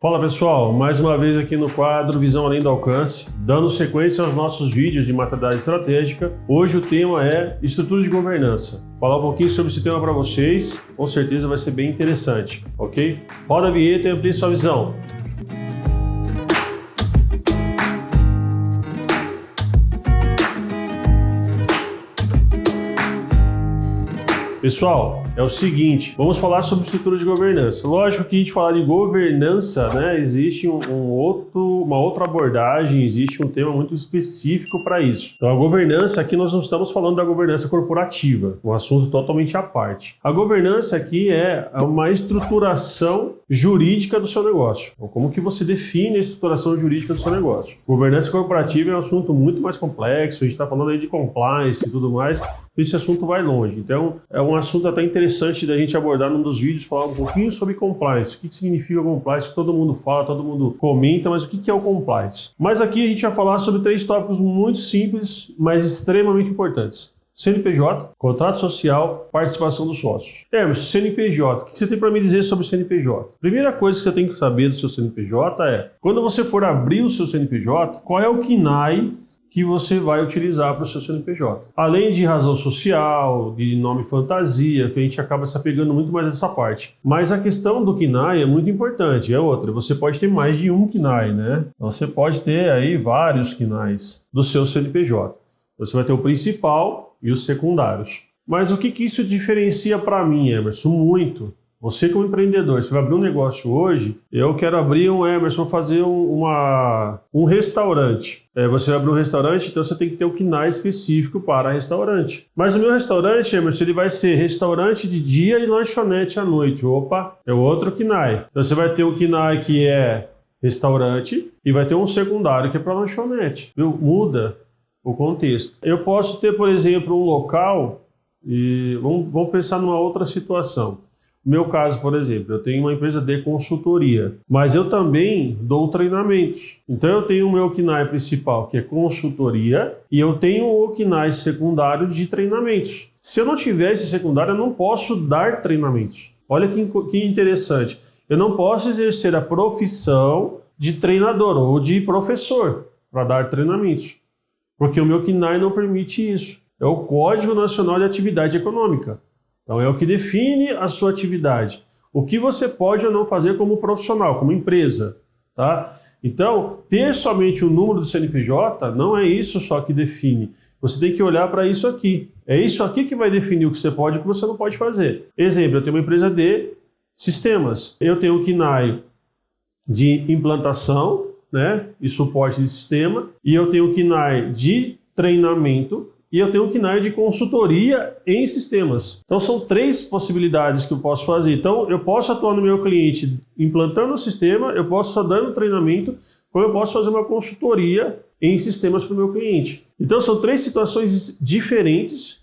Fala pessoal, mais uma vez aqui no quadro Visão Além do Alcance, dando sequência aos nossos vídeos de maturidade estratégica. Hoje o tema é estrutura de governança. Falar um pouquinho sobre esse tema para vocês, com certeza vai ser bem interessante, ok? Roda a vinheta e amplie sua visão. Pessoal, é o seguinte, vamos falar sobre estrutura de governança. Lógico que a gente falar de governança, né, existe uma outra abordagem, existe um tema muito específico para isso. Então a governança, aqui nós não estamos falando da governança corporativa, um assunto totalmente à parte. A governança aqui é uma estruturação jurídica do seu negócio. Então, como que você define a estruturação jurídica do seu negócio? Governança corporativa é um assunto muito mais complexo, a gente está falando aí de compliance e tudo mais, esse assunto vai longe. Então, é um assunto até interessante da gente abordar num dos vídeos, falar um pouquinho sobre compliance. O que significa compliance? Todo mundo fala, todo mundo comenta, mas o que é o compliance? Mas aqui a gente vai falar sobre 3 tópicos muito simples, mas extremamente importantes. CNPJ, contrato social, participação dos sócios. Emerson, CNPJ, o que você tem para me dizer sobre o CNPJ? Primeira coisa que você tem que saber do seu CNPJ é, quando você for abrir o seu CNPJ, qual é o KNAI que você vai utilizar para o seu CNPJ. Além de razão social, de nome fantasia, que a gente acaba se apegando muito mais nessa parte. Mas a questão do KNAI é muito importante, é outra. Você pode ter mais de um KNAI, né? Então você pode ter aí vários KNAIs do seu CNPJ. Você vai ter o principal e os secundários. Mas o que isso diferencia para mim, Emerson? Muito. Você como empreendedor, você vai abrir um negócio hoje, eu quero abrir Emerson, fazer um restaurante. Você vai abrir um restaurante, então você tem que ter o KNAI específico para restaurante. Mas o meu restaurante, Emerson, ele vai ser restaurante de dia e lanchonete à noite. Opa, é outro KNAI. Então você vai ter um KNAI que é restaurante e vai ter um secundário que é para lanchonete. Viu? Muda o contexto. Eu posso ter, por exemplo, um local e vamos pensar numa outra situação. No meu caso, por exemplo, eu tenho uma empresa de consultoria, mas eu também dou treinamentos. Então eu tenho o meu KNAI principal, que é consultoria, e eu tenho o KNAI secundário de treinamentos. Se eu não tiver esse secundário, eu não posso dar treinamentos. Olha que interessante. Eu não posso exercer a profissão de treinador ou de professor para dar treinamentos, porque o meu KNAI não permite isso. É o Código Nacional de Atividade Econômica. Então é o que define a sua atividade. O que você pode ou não fazer como profissional, como empresa. Tá? Então, ter somente o número do CNPJ não é isso só que define. Você tem que olhar para isso aqui. É isso aqui que vai definir o que você pode e o que você não pode fazer. Exemplo, eu tenho uma empresa de sistemas. Eu tenho o KNAI de implantação, né, e suporte de sistema. E eu tenho o KNAI de treinamento. E eu tenho um KNAI de consultoria em sistemas. Então são 3 possibilidades que eu posso fazer. Então eu posso atuar no meu cliente implantando o sistema, eu posso estar dando treinamento, como eu posso fazer uma consultoria em sistemas para o meu cliente. Então são 3 situações diferentes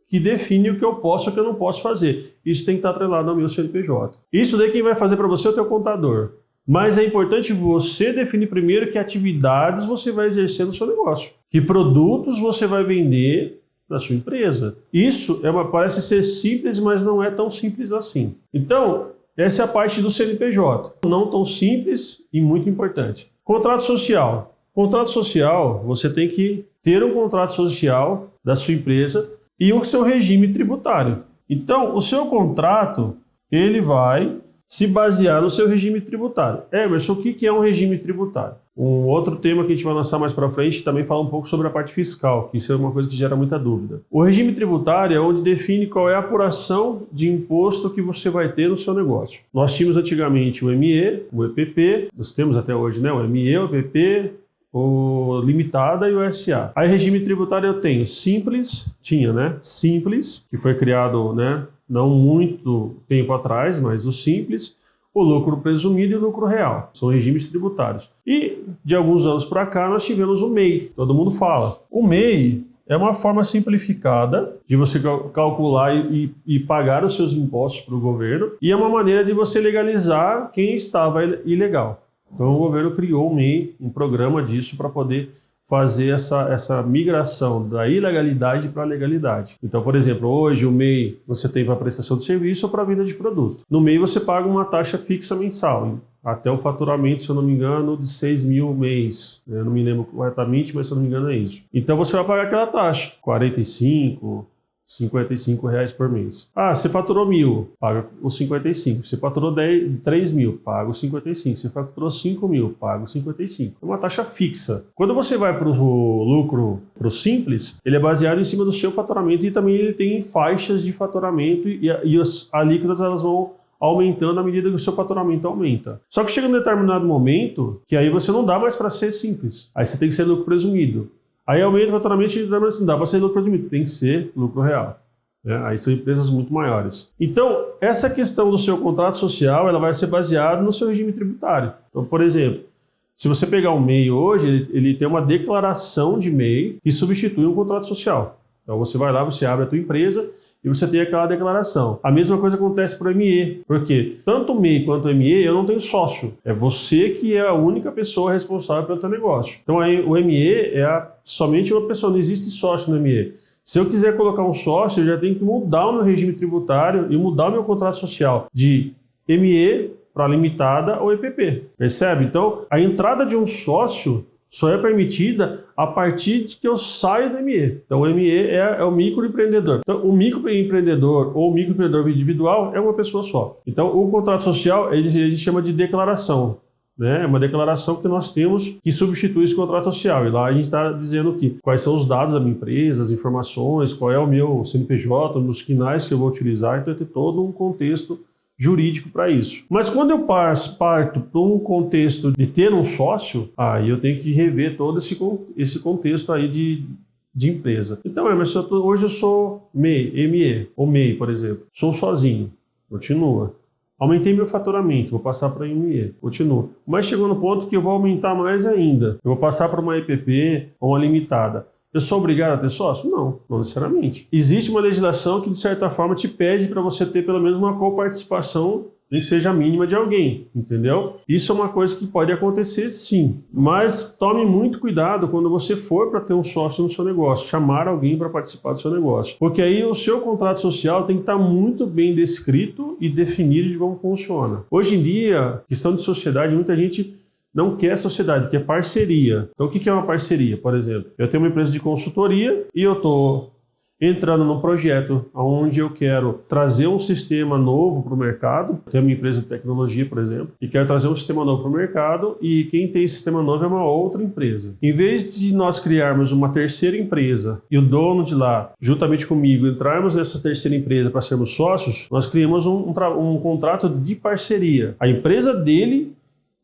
que definem o que eu posso e o que eu não posso fazer. Isso tem que estar atrelado ao meu CNPJ. Isso daí quem vai fazer para você é o teu contador. Mas é importante você definir primeiro que atividades você vai exercer no seu negócio. Que produtos você vai vender na sua empresa. Isso parece ser simples, mas não é tão simples assim. Então, essa é a parte do CNPJ. Não tão simples e muito importante. Contrato social. Contrato social, você tem que ter um contrato social da sua empresa e o seu regime tributário. Então, o seu contrato, ele vai se basear no seu regime tributário. Emerson, o que é um regime tributário? Um outro tema que a gente vai lançar mais para frente também fala um pouco sobre a parte fiscal, que isso é uma coisa que gera muita dúvida. O regime tributário é onde define qual é a apuração de imposto que você vai ter no seu negócio. Nós tínhamos antigamente o ME, o EPP, nós temos até hoje, né, o ME, o EPP, o Limitada e o SA. Aí regime tributário eu tenho Simples, Simples, que foi criado, né, não muito tempo atrás, mas o Simples, o lucro presumido e o lucro real. São regimes tributários. E de alguns anos para cá nós tivemos o MEI, todo mundo fala. O MEI é uma forma simplificada de você calcular e pagar os seus impostos para o governo e é uma maneira de você legalizar quem estava ilegal. Então o governo criou o MEI, um programa disso para poder fazer essa migração da ilegalidade para a legalidade. Então, por exemplo, hoje o MEI você tem para prestação de serviço ou para venda de produto. No MEI você paga uma taxa fixa mensal, até o faturamento, se eu não me engano, de 6 mil mês. Eu não me lembro corretamente, mas se eu não me engano é isso. Então você vai pagar aquela taxa, 45, 55 reais por mês. Ah, você faturou 1.000, paga os 55. Você faturou 3 mil, paga os 55. Você faturou 5 mil, paga os 55. É uma taxa fixa. Quando você vai para o lucro, para o simples, ele é baseado em cima do seu faturamento e também ele tem faixas de faturamento e as alíquotas elas vão aumentando à medida que o seu faturamento aumenta. Só que chega um determinado momento que aí você não dá mais para ser simples. Aí você tem que ser lucro presumido. Aí aumenta o faturamento e não dá para ser lucro presumido, tem que ser lucro real. Aí são empresas muito maiores. Então, essa questão do seu contrato social, ela vai ser baseada no seu regime tributário. Então, por exemplo, se você pegar um MEI hoje, ele tem uma declaração de MEI que substitui um contrato social. Então você vai lá, você abre a tua empresa e você tem aquela declaração. A mesma coisa acontece para o ME, porque tanto o MEI quanto o ME eu não tenho sócio. É você que é a única pessoa responsável pelo teu negócio. Então aí o ME é somente uma pessoa, não existe sócio no ME. Se eu quiser colocar um sócio, eu já tenho que mudar o meu regime tributário e mudar o meu contrato social de ME para limitada ou EPP. Percebe? Então a entrada de um sócio só é permitida a partir de que eu saio do ME. Então, o ME é o microempreendedor. Então, o microempreendedor ou o microempreendedor individual é uma pessoa só. Então, o contrato social, a gente chama de declaração. É uma declaração que nós temos que substitui esse contrato social. E lá a gente está dizendo que quais são os dados da minha empresa, as informações, qual é o meu CNPJ, os quinais que eu vou utilizar. Então, tem todo um contexto jurídico para isso. Mas quando eu parto para um contexto de ter um sócio, aí eu tenho que rever todo esse contexto aí de empresa. Então, mas hoje eu sou ME ou MEI, por exemplo. Sou sozinho, continua. Aumentei meu faturamento, vou passar para ME, continua. Mas chegou no ponto que eu vou aumentar mais ainda. Eu vou passar para uma EPP ou uma limitada. Eu sou obrigado a ter sócio? Não necessariamente. Existe uma legislação que, de certa forma, te pede para você ter pelo menos uma coparticipação que seja mínima de alguém, entendeu? Isso é uma coisa que pode acontecer, sim. Mas tome muito cuidado quando você for para ter um sócio no seu negócio, chamar alguém para participar do seu negócio. Porque aí o seu contrato social tem que estar muito bem descrito e definido de como funciona. Hoje em dia, questão de sociedade, muita gente não quer sociedade, quer parceria. Então, o que é uma parceria? Por exemplo, eu tenho uma empresa de consultoria e eu estou entrando num projeto onde eu quero trazer um sistema novo para o mercado. Eu tenho uma empresa de tecnologia, por exemplo, e quero trazer um sistema novo para o mercado e quem tem esse sistema novo é uma outra empresa. Em vez de nós criarmos uma terceira empresa e o dono de lá, juntamente comigo, entrarmos nessa terceira empresa para sermos sócios, nós criamos um contrato de parceria. A empresa dele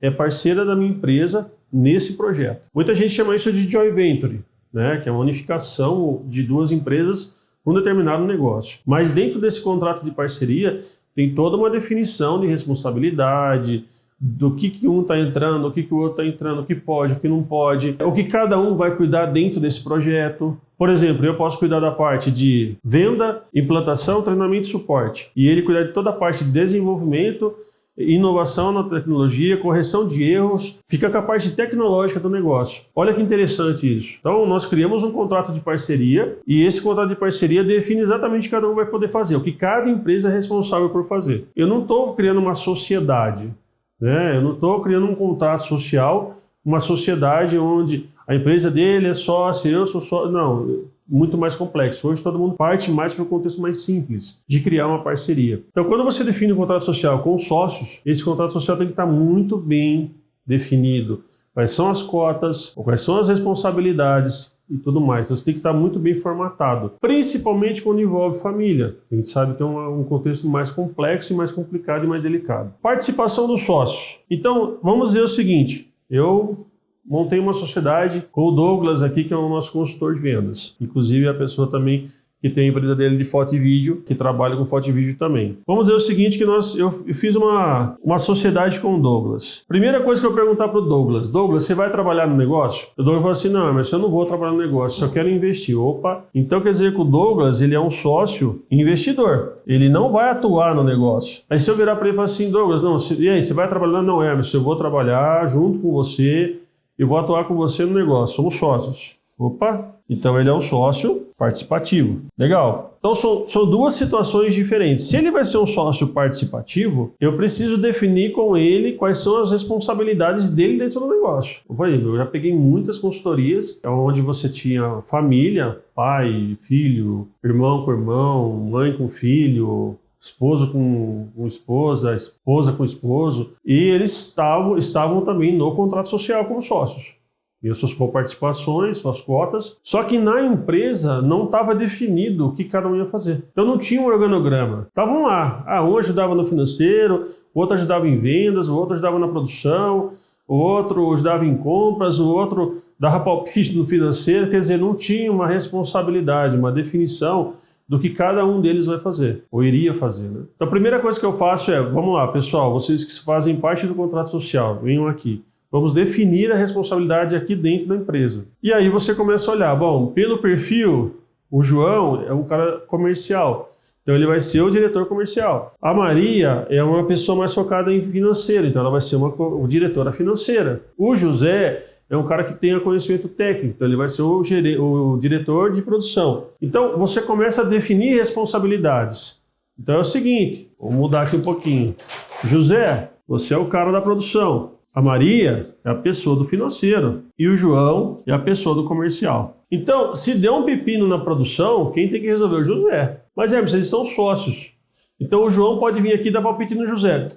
é parceira da minha empresa nesse projeto. Muita gente chama isso de joint venture, né? Que é uma unificação de duas empresas com um determinado negócio. Mas dentro desse contrato de parceria tem toda uma definição de responsabilidade, do que um está entrando, o que o outro está entrando, o que pode, o que não pode, o que cada um vai cuidar dentro desse projeto. Por exemplo, eu posso cuidar da parte de venda, implantação, treinamento e suporte. E ele cuidar de toda a parte de desenvolvimento, inovação na tecnologia, correção de erros, fica com a parte tecnológica do negócio. Olha que interessante isso. Então, nós criamos um contrato de parceria e esse contrato de parceria define exatamente o que cada um vai poder fazer, o que cada empresa é responsável por fazer. Eu não estou criando uma sociedade, né? Eu não estou criando um contrato social, uma sociedade onde a empresa dele é sócia, eu sou sócio. Não, muito mais complexo. Hoje todo mundo parte mais para o contexto mais simples de criar uma parceria. Então, quando você define um contrato social com sócios, esse contrato social tem que estar muito bem definido. Quais são as cotas, quais são as responsabilidades e tudo mais. Então, você tem que estar muito bem formatado. Principalmente quando envolve família. A gente sabe que é um contexto mais complexo e mais complicado e mais delicado. Participação dos sócios. Então, vamos dizer o seguinte. Eu montei uma sociedade com o Douglas aqui, que é o nosso consultor de vendas. Inclusive, a pessoa também que tem a empresa dele de foto e vídeo, que trabalha com foto e vídeo também. Vamos dizer o seguinte, que eu fiz uma sociedade com o Douglas. Primeira coisa que eu perguntar para o Douglas, você vai trabalhar no negócio? O Douglas falou assim, não, mas eu não vou trabalhar no negócio, só quero investir. Opa! Então quer dizer que o Douglas, ele é um sócio investidor. Ele não vai atuar no negócio. Aí se eu virar para ele e falar assim, Douglas, e aí, você vai trabalhar? Não, mas eu vou trabalhar junto com você. e vou atuar com você no negócio. Somos sócios. Opa, então ele é um sócio participativo. Legal. Então são duas situações diferentes. Se ele vai ser um sócio participativo, eu preciso definir com ele quais são as responsabilidades dele dentro do negócio. Por exemplo, eu já peguei muitas consultorias onde você tinha família, pai, filho, irmão com irmão, mãe com filho, esposo com esposa, esposa com esposo, e eles estavam também no contrato social como sócios. E suas coparticipações, suas cotas. Só que na empresa não estava definido o que cada um ia fazer. Então não tinha um organograma. Estavam lá. Um ajudava no financeiro, o outro ajudava em vendas, o outro ajudava na produção, o outro ajudava em compras, o outro dava palpite no financeiro. Quer dizer, não tinha uma responsabilidade, uma definição do que cada um deles vai fazer, ou iria fazer, né? Então a primeira coisa que eu faço vamos lá, pessoal, vocês que fazem parte do contrato social, venham aqui. Vamos definir a responsabilidade aqui dentro da empresa. E aí você começa a olhar, bom, pelo perfil, o João é um cara comercial, então ele vai ser o diretor comercial. A Maria é uma pessoa mais focada em financeiro, então ela vai ser uma diretora financeira. O José é um cara que tenha conhecimento técnico, então ele vai ser o diretor de produção. Então você começa a definir responsabilidades. Então é o seguinte, vamos mudar aqui um pouquinho. José, você é o cara da produção. A Maria é a pessoa do financeiro e o João é a pessoa do comercial. Então, se der um pepino na produção, quem tem que resolver é o José. Mas eles são sócios. Então o João pode vir aqui e dar palpite no José.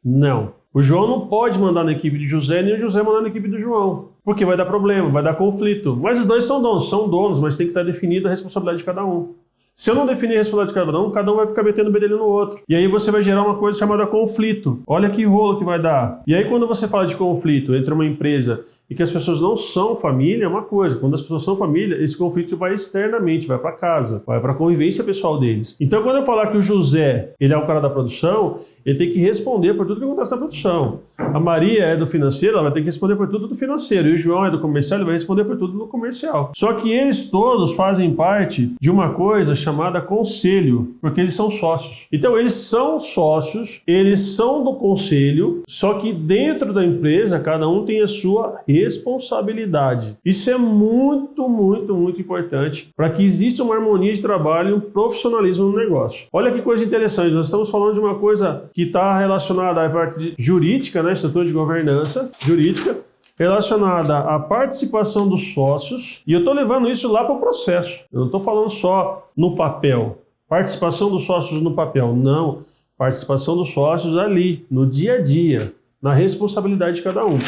Não. O João não pode mandar na equipe de José, nem o José mandar na equipe do João. Porque vai dar problema, vai dar conflito. Mas os dois são donos, mas tem que estar definida a responsabilidade de cada um. Se eu não definir a responsabilidade de cada um vai ficar metendo o bedelho no outro. E aí você vai gerar uma coisa chamada conflito. Olha que rolo que vai dar. E aí quando você fala de conflito entre uma empresa e que as pessoas não são família, é uma coisa. Quando as pessoas são família, esse conflito vai externamente, vai para casa, vai para a convivência pessoal deles. Então quando eu falar que o José, ele é o cara da produção, ele tem que responder por tudo que acontece na produção. A Maria é do financeiro, ela vai ter que responder por tudo do financeiro. E o João é do comercial, ele vai responder por tudo do comercial. Só que eles todos fazem parte de uma coisa chamada conselho, porque eles são sócios. Então eles são sócios, eles são do conselho, só que dentro da empresa cada um tem a sua responsabilidade. Isso é muito, muito, muito importante para que exista uma harmonia de trabalho e um profissionalismo no negócio. Olha que coisa interessante, nós estamos falando de uma coisa que está relacionada à parte jurídica, né, estrutura de governança jurídica, relacionada à participação dos sócios, e eu estou levando isso lá para o processo. Eu não estou falando só no papel. Participação dos sócios no papel, não. Participação dos sócios ali, no dia a dia, na responsabilidade de cada um.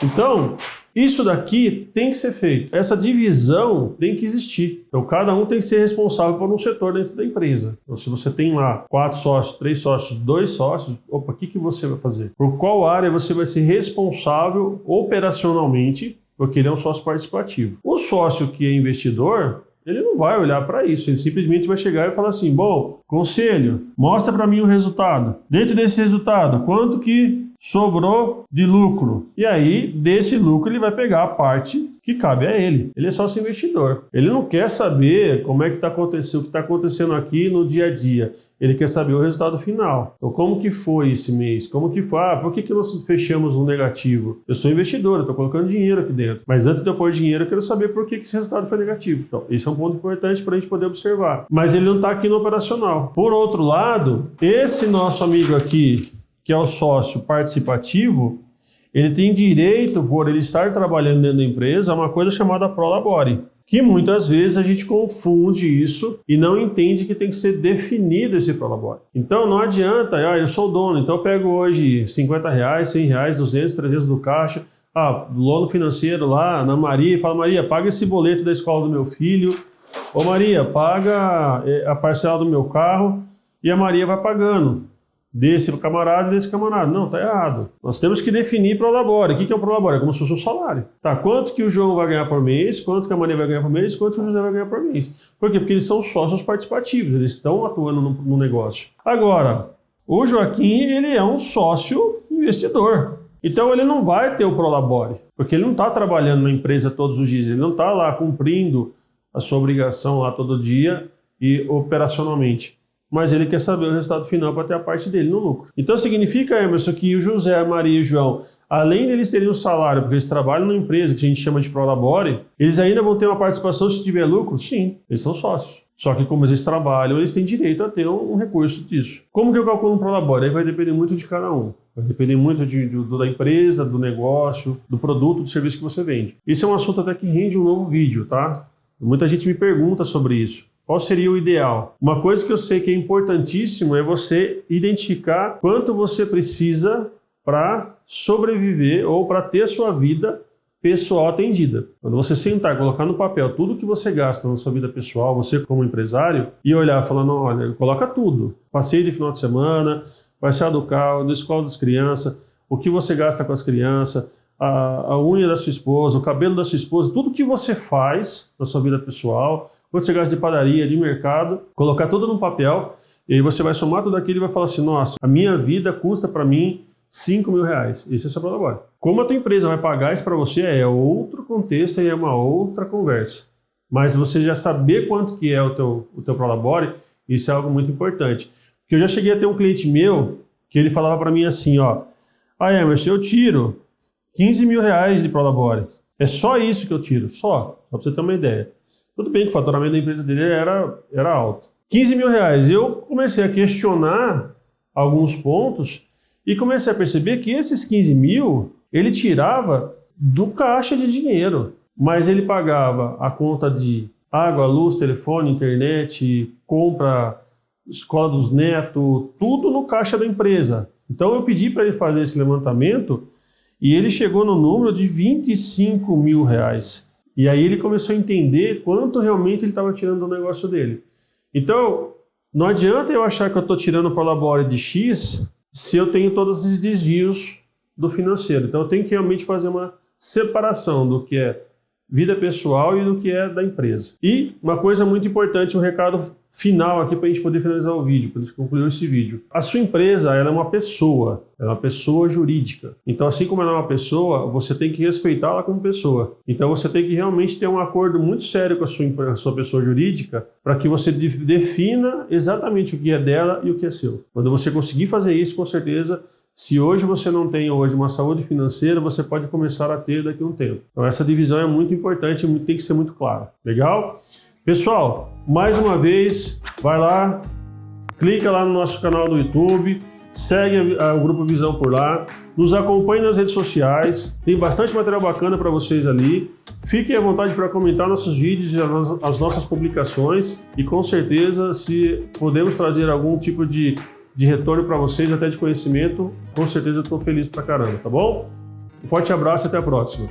Então, isso daqui tem que ser feito. Essa divisão tem que existir. Então, cada um tem que ser responsável por um setor dentro da empresa. Então, se você tem lá 4 sócios, 3 sócios, 2 sócios, opa, o que você vai fazer? Por qual área você vai ser responsável operacionalmente, porque ele é um sócio participativo. O sócio que é investidor, ele não vai olhar para isso, ele simplesmente vai chegar e falar assim, bom, conselho, mostra para mim o resultado. Dentro desse resultado, quanto que sobrou de lucro? E aí, desse lucro, ele vai pegar a parte que cabe a ele. Ele é sócio investidor. Ele não quer saber como é que está acontecendo, o que está acontecendo aqui no dia a dia. Ele quer saber o resultado final. Então, como que foi esse mês? Como que foi? Por que nós fechamos no negativo? Eu sou investidor, eu estou colocando dinheiro aqui dentro. Mas antes de eu pôr dinheiro, eu quero saber por que esse resultado foi negativo. Então, esse é um ponto importante para a gente poder observar. Mas ele não está aqui no operacional. Por outro lado, esse nosso amigo aqui, que é o sócio participativo, ele tem direito, por ele estar trabalhando dentro da empresa, a uma coisa chamada prolabore, que muitas vezes a gente confunde isso e não entende que tem que ser definido esse prolabore. Então não adianta, eu sou o dono, então eu pego hoje R$50, R$100, 200, 300 do caixa, lono financeiro lá na Maria, e fala, Maria, paga esse boleto da escola do meu filho, ô Maria, paga a parcela do meu carro, e a Maria vai pagando. Desse camarada e desse camarada. Não, tá errado. Nós temos que definir prolabore. O que é o prolabore? É como se fosse um salário. Tá, quanto que o João vai ganhar por mês, quanto que a Maria vai ganhar por mês, quanto que o José vai ganhar por mês. Por quê? Porque eles são sócios participativos, eles estão atuando no negócio. Agora, o Joaquim, ele é um sócio investidor. Então ele não vai ter o prolabore, porque ele não está trabalhando na empresa todos os dias, ele não está lá cumprindo a sua obrigação lá todo dia e operacionalmente. mas ele quer saber o resultado final para ter a parte dele no lucro. Então significa, Emerson, que o José, a Maria e o João, além deles terem um salário, porque eles trabalham numa empresa que a gente chama de Prolabore, eles ainda vão ter uma participação se tiver lucro? Sim, eles são sócios. Só que como eles trabalham, eles têm direito a ter um recurso disso. Como que eu calculo um Prolabore? Aí vai depender muito de cada um. Vai depender muito da empresa, do negócio, do produto, do serviço que você vende. Isso é um assunto até que rende um novo vídeo, tá? Muita gente me pergunta sobre isso. Qual seria o ideal? Uma coisa que eu sei que é importantíssimo é você identificar quanto você precisa para sobreviver ou para ter a sua vida pessoal atendida. Quando você sentar e colocar no papel tudo que você gasta na sua vida pessoal, você como empresário, e olhar falando, olha, coloca tudo. Passeio de final de semana, parcela do carro, da escola das crianças, o que você gasta com as crianças, a unha da sua esposa, o cabelo da sua esposa, tudo que você faz na sua vida pessoal, quanto você gasta de padaria, de mercado, colocar tudo no papel, e aí você vai somar tudo aquilo e vai falar assim, nossa, a minha vida custa para mim R$5.000. Esse é o seu Prolabore. Como a tua empresa vai pagar isso para você é outro contexto e é uma outra conversa. Mas você já saber quanto que é o teu Prolabore, isso é algo muito importante. Porque eu já cheguei a ter um cliente meu que ele falava para mim assim, ó, Emerson, eu tiro R$15.000 de Prolabore. É só isso que eu tiro, só para você ter uma ideia. Tudo bem que o faturamento da empresa dele era alto. R$15.000. Eu comecei a questionar alguns pontos e comecei a perceber que esses 15 mil ele tirava do caixa de dinheiro, mas ele pagava a conta de água, luz, telefone, internet, compra, escola dos netos, tudo no caixa da empresa. Então eu pedi para ele fazer esse levantamento e ele chegou no número de R$25.000. E aí ele começou a entender quanto realmente ele estava tirando do negócio dele. Então, não adianta eu achar que eu estou tirando o Prolabore de X se eu tenho todos esses desvios do financeiro. Então eu tenho que realmente fazer uma separação do que é vida pessoal e do que é da empresa. E uma coisa muito importante, um recado final aqui para a gente poder finalizar o vídeo, para a gente concluir esse vídeo. A sua empresa, ela é uma pessoa jurídica. Então, assim como ela é uma pessoa, você tem que respeitá-la como pessoa. Então, você tem que realmente ter um acordo muito sério com a sua pessoa jurídica para que você defina exatamente o que é dela e o que é seu. Quando você conseguir fazer isso, com certeza, se hoje você não tem hoje uma saúde financeira, você pode começar a ter daqui a um tempo. Então essa divisão é muito importante e tem que ser muito clara. Legal? Pessoal, mais uma vez, vai lá, clica lá no nosso canal do YouTube, segue o Grupo Visão por lá, nos acompanhe nas redes sociais, tem bastante material bacana para vocês ali. Fiquem à vontade para comentar nossos vídeos e as nossas publicações e com certeza, se podemos trazer algum tipo de retorno para vocês, até de conhecimento, com certeza eu estou feliz pra caramba, tá bom? Um forte abraço e até a próxima.